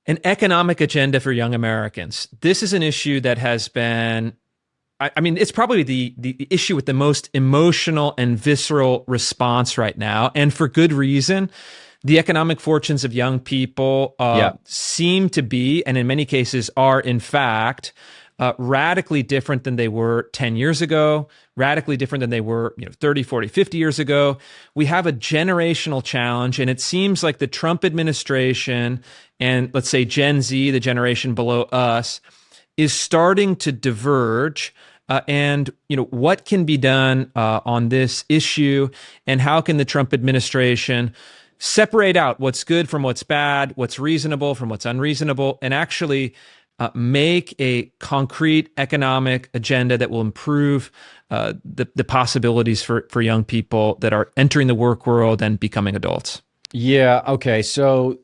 an economic agenda for young Americans. This is an issue that has been, I mean, it's probably the issue with the most emotional and visceral response right now, and for good reason. The economic fortunes of young people seem to be, and in many cases are, in fact, radically different than they were 10 years ago, radically different than they were 30, 40, 50 years ago. We have a generational challenge, and it seems like the Trump administration and, let's say, Gen Z, the generation below us, is starting to diverge. And what can be done on this issue, and how can the Trump administration separate out what's good from what's bad, what's reasonable from what's unreasonable, and actually make a concrete economic agenda that will improve the possibilities for young people that are entering the work world and becoming adults. Yeah. Okay. So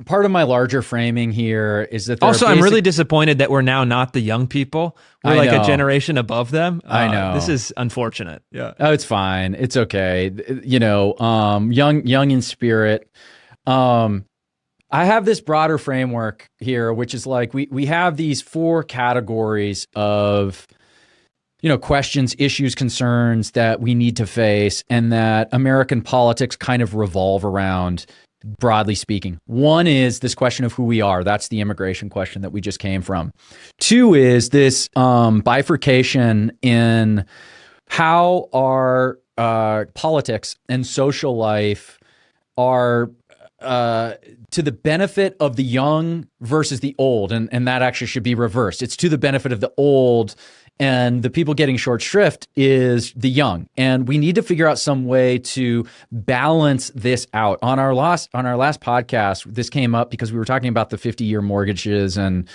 part of my larger framing here is that also, I'm really disappointed that we're now not the young people. We're like a generation above them. I know. This is unfortunate. Yeah. Oh, it's fine. It's okay. Young in spirit. I have this broader framework here, which is like we have these 4 categories of questions, issues, concerns that we need to face, and that American politics kind of revolve around, broadly speaking. 1 is this question of who we are. That's the immigration question that we just came from. 2 is this bifurcation in how our politics and social life are to the benefit of the young versus the old. And that actually should be reversed. It's to the benefit of the old, and the people getting short shrift is the young. And we need to figure out some way to balance this out. On our last podcast, this came up because we were talking about the 50-year mortgages, and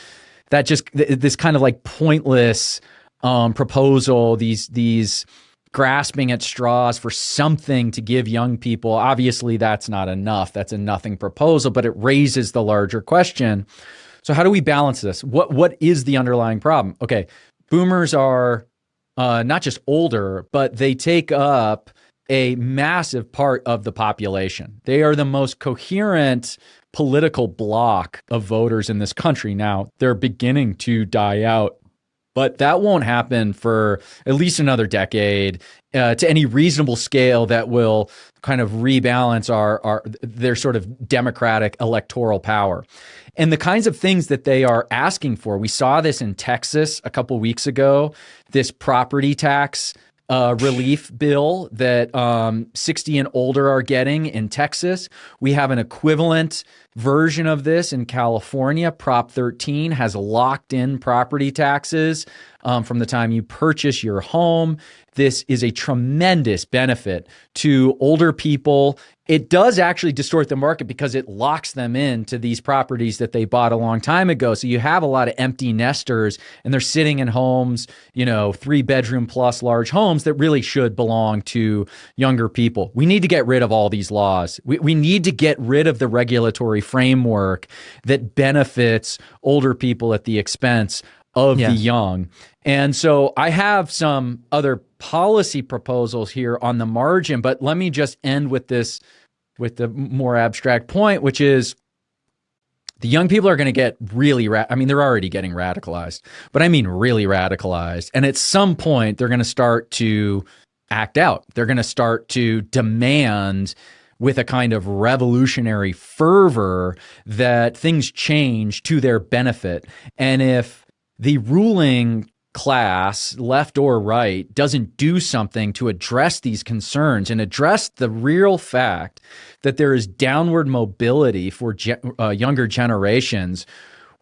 that just this kind of like pointless proposal, these grasping at straws for something to give young people. Obviously, that's not enough. That's a nothing proposal, but it raises the larger question. So how do we balance this? What is the underlying problem? Okay, boomers are not just older, but they take up a massive part of the population. They are the most coherent political bloc of voters in this country. Now, they're beginning to die out, but that won't happen for at least another decade to any reasonable scale that will kind of rebalance their sort of democratic electoral power. And the kinds of things that they are asking for, we saw this in Texas a couple weeks ago, this property tax relief bill that 60 and older are getting in Texas. We have an equivalent version of this in California. Prop 13 has locked in property taxes from the time you purchase your home. This is a tremendous benefit to older people. It does actually distort the market because it locks them into these properties that they bought a long time ago. So you have a lot of empty nesters, and they're sitting in homes, 3-bedroom plus large homes that really should belong to younger people. We need to get rid of all these laws. We need to get rid of the regulatory framework that benefits older people at the expense of the young. And so I have some other policy proposals here on the margin, but let me just end with this, with the more abstract point, which is the young people are going to get really, they're already getting radicalized, but I mean really radicalized. And at some point, they're going to start to act out. They're going to start to demand with a kind of revolutionary fervor that things change to their benefit. And if the ruling class, left or right, doesn't do something to address these concerns and address the real fact that there is downward mobility for younger generations,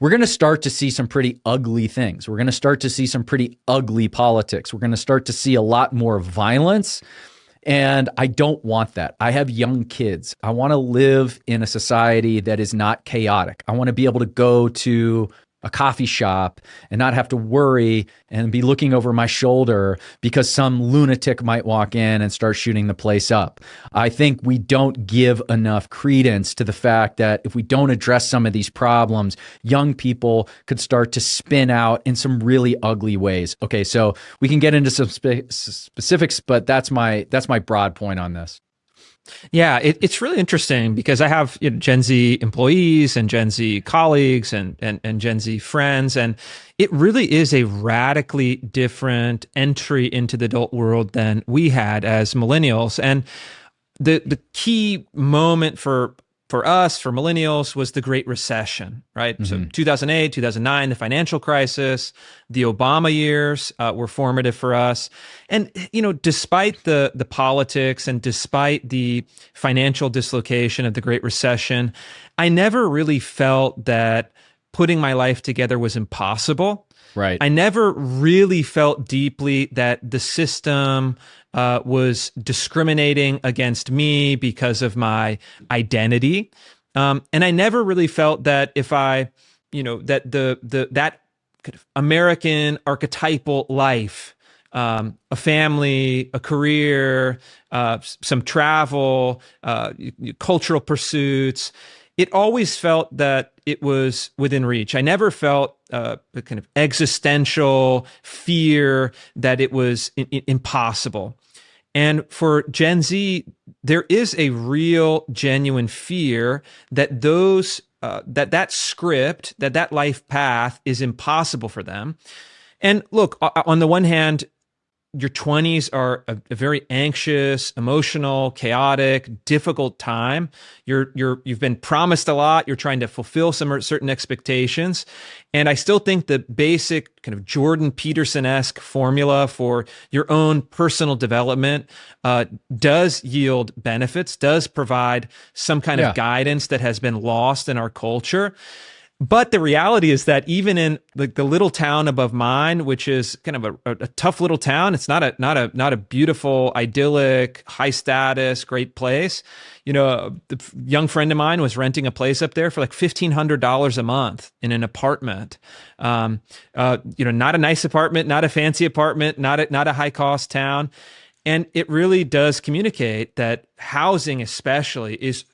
we're going to start to see some pretty ugly things. We're going to start to see some pretty ugly politics. We're going to start to see a lot more violence. And I don't want that. I have young kids. I want to live in a society that is not chaotic. I want to be able to go to a coffee shop and not have to worry and be looking over my shoulder because some lunatic might walk in and start shooting the place up. I think we don't give enough credence to the fact that if we don't address some of these problems, young people could start to spin out in some really ugly ways. Okay, so we can get into some specifics, but that's my broad point on this. Yeah, it's really interesting because I have Gen Z employees and Gen Z colleagues and Gen Z friends, and it really is a radically different entry into the adult world than we had as millennials. And the key moment for us, for millennials, was the Great Recession, right? So 2008, 2009, the financial crisis, the Obama years were formative for us. And, despite the politics and despite the financial dislocation of the Great Recession, I never really felt that putting my life together was impossible. Right. I never really felt deeply that the system was discriminating against me because of my identity, and I never really felt that if I, that that kind of American archetypal life, a family, a career, some travel, cultural pursuits. It always felt that it was within reach. I never felt the kind of existential fear that it was impossible. And for Gen Z, there is a real, genuine fear that that script, that life path is impossible for them. And look, on the one hand, your 20s are a very anxious, emotional, chaotic, difficult time. You've been promised a lot. You're trying to fulfill some certain expectations. And I still think the basic kind of Jordan Peterson-esque formula for your own personal development does yield benefits, does provide some kind of guidance that has been lost in our culture. But the reality is that even in the little town above mine, which is kind of a tough little town, it's not a beautiful, idyllic, high status, great place. A young friend of mine was renting a place up there for like $1,500 a month in an apartment. Not a nice apartment, not a fancy apartment, not a high cost town. And it really does communicate that housing especially is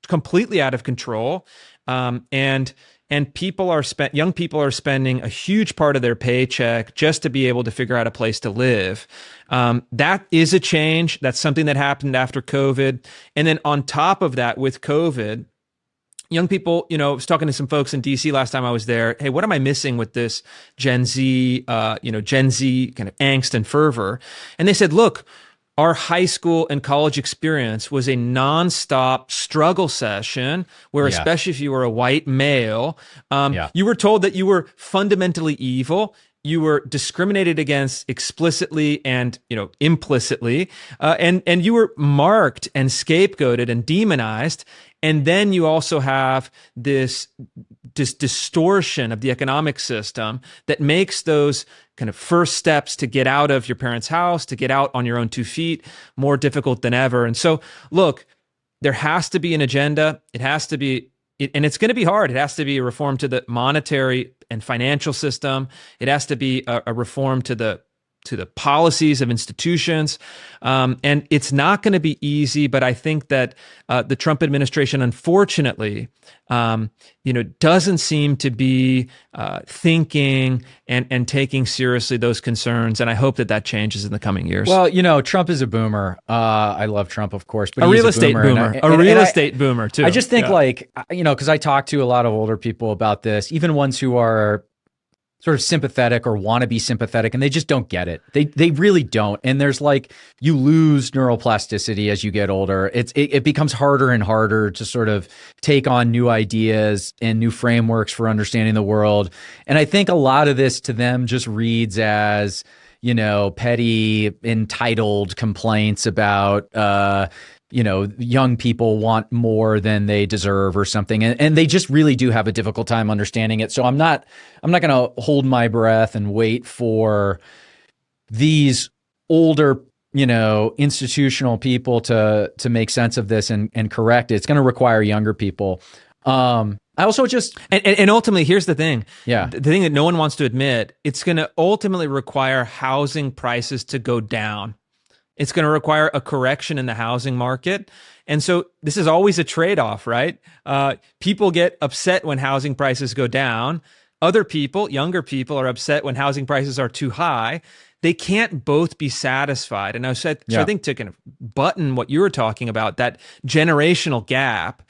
completely out of control. And young people are spending a huge part of their paycheck just to be able to figure out a place to live. That is a change. That's something that happened after COVID. And then on top of that, with COVID, young people, I was talking to some folks in DC last time I was there. Hey, what am I missing with this Gen Z kind of angst and fervor? And they said, look, our high school and college experience was a nonstop struggle session where, especially if you were a white male, you were told that you were fundamentally evil. You were discriminated against explicitly and implicitly, and you were marked and scapegoated and demonized. And then you also have this distortion of the economic system that makes those kind of first steps to get out of your parents' house, to get out on your own 2 feet, more difficult than ever. And so, look, there has to be an agenda. It has to be, and it's going to be hard. It has to be a reform to the monetary and financial system. It has to be a reform to the policies of institutions. And it's not going to be easy, but I think that the Trump administration, unfortunately, doesn't seem to be thinking and taking seriously those concerns. And I hope that changes in the coming years. Well, Trump is a boomer. I love Trump, of course, but a real estate boomer, a real estate boomer too. I just think because I talk to a lot of older people about this, even ones who are sort of sympathetic or want to be sympathetic, and they just don't get it. They really don't. And there's you lose neuroplasticity as you get older. It becomes harder and harder to sort of take on new ideas and new frameworks for understanding the world. And I think a lot of this to them just reads as, petty, entitled complaints about, young people want more than they deserve or something. And they just really do have a difficult time understanding it. So I'm not going to hold my breath and wait for these older, institutional people to make sense of this and correct it. It's going to require younger people. I also just and ultimately, here's the thing. Yeah. The thing that no one wants to admit, it's going to ultimately require housing prices to go down. It's going to require a correction in the housing market. And so this is always a trade-off, right? People get upset when housing prices go down. Other people, younger people, are upset when housing prices are too high. they can't both be satisfied. And so I Yeah. think to kind of button what you were talking about, that generational gap,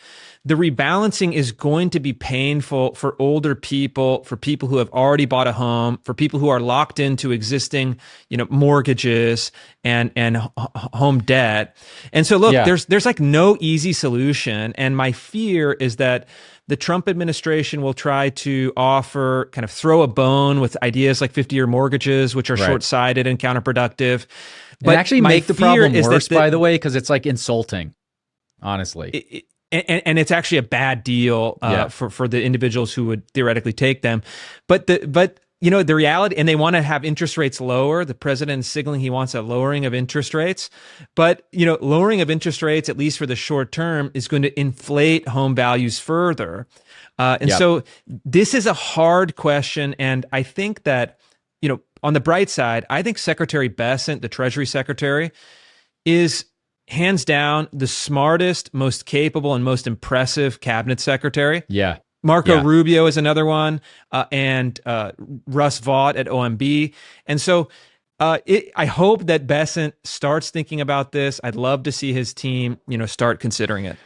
the rebalancing is going to be painful for older people, for people who have already bought a home, for people who are locked into existing, mortgages and home debt. And so look, Yeah. there's like no easy solution. And my fear is that the Trump administration will try to offer, kind of throw a bone with ideas like 50-year mortgages, which are Right. short-sighted and counterproductive. But actually my make the fear problem is worse, that by the way, because it's like insulting, honestly. and it's actually a bad deal Yeah. for the individuals who would theoretically take them. But the reality, and they want to have interest rates lower. The president is signaling he wants a lowering of interest rates, but lowering of interest rates, at least for the short term, is going to inflate home values further. And Yeah. so this is a hard question, and I think that on the bright side, I think Secretary Bessent, the Treasury Secretary, is hands down the smartest, most capable, and most impressive cabinet secretary. Yeah. Marco Yeah. Rubio is another one, and Russ Vaught at OMB. And so I hope that Bessent starts thinking about this. I'd love to see his team, start considering it.